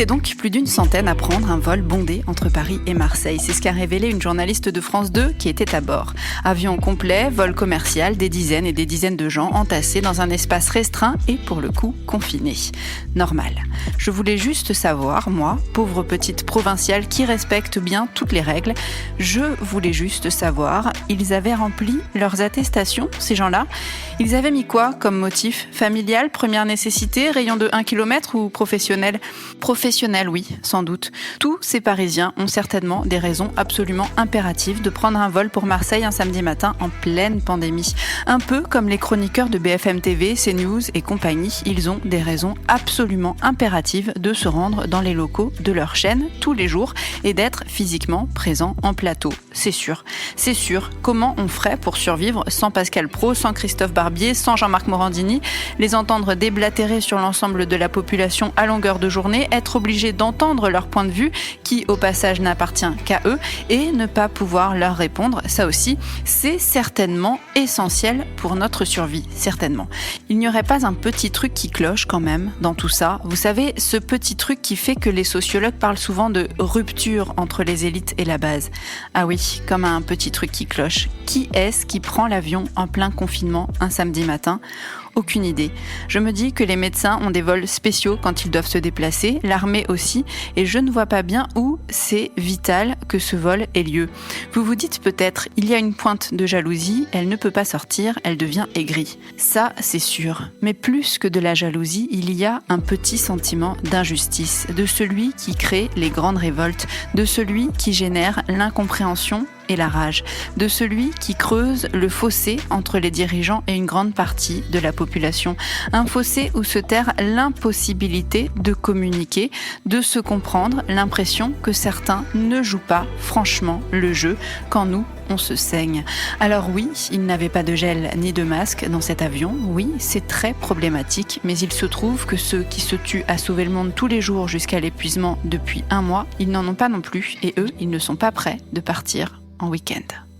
étaient donc plus d'une centaine à prendre un vol bondé entre Paris et Marseille. C'est ce qu'a révélé une journaliste de France 2 qui était à bord. Avion complet, vol commercial, des dizaines et des dizaines de gens entassés dans un espace restreint et pour le coup confiné. Normal. Je voulais juste savoir, moi, pauvre petite provinciale qui respecte bien toutes les règles, je voulais juste savoir, ils avaient rempli leurs attestations, ces gens-là? Ils avaient mis quoi comme motif? Familial, première nécessité, rayon de 1 km ou professionnel? Professionnel, oui, sans doute. Tous ces Parisiens ont certainement des raisons absolument impératives de prendre un vol pour Marseille un samedi matin en pleine pandémie. Un peu comme les chroniqueurs de BFM TV, CNews et compagnie, ils ont des raisons absolument impératives de se rendre dans les locaux de leur chaîne tous les jours et d'être physiquement présents en plateau. C'est sûr. C'est sûr. Comment on ferait pour survivre sans Pascal Praud, sans Christophe Barbier, sans Jean-Marc Morandini, les entendre déblatérer sur l'ensemble de la population à longueur de journée, être obligé d'entendre leur point de vue, qui au passage n'appartient qu'à eux, et ne pas pouvoir leur répondre, ça aussi, c'est certainement essentiel pour notre survie, certainement. Il n'y aurait pas un petit truc qui cloche quand même dans tout ça? Vous savez, ce petit truc qui fait que les sociologues parlent souvent de rupture entre les élites et la base. Ah oui, comme un petit truc qui cloche. Qui est-ce qui prend l'avion en plein confinement un samedi matin ? Aucune idée. Je me dis que les médecins ont des vols spéciaux quand ils doivent se déplacer, l'armée aussi, et je ne vois pas bien où c'est vital que ce vol ait lieu. Vous vous dites peut-être, il y a une pointe de jalousie, elle ne peut pas sortir, elle devient aigrie. Ça, c'est sûr. Mais plus que de la jalousie, il y a un petit sentiment d'injustice, de celui qui crée les grandes révoltes, de celui qui génère l'incompréhension et la rage, de celui qui creuse le fossé entre les dirigeants et une grande partie de la population. Un fossé où se terre l'impossibilité de communiquer, de se comprendre, l'impression que certains ne jouent pas franchement le jeu quand nous, on se saigne. Alors oui, il n'avait pas de gel ni de masque dans cet avion. Oui, c'est très problématique, mais il se trouve que ceux qui se tuent à sauver le monde tous les jours jusqu'à l'épuisement depuis 1 mois, ils n'en ont pas non plus et eux, ils ne sont pas prêts de partir en week-end.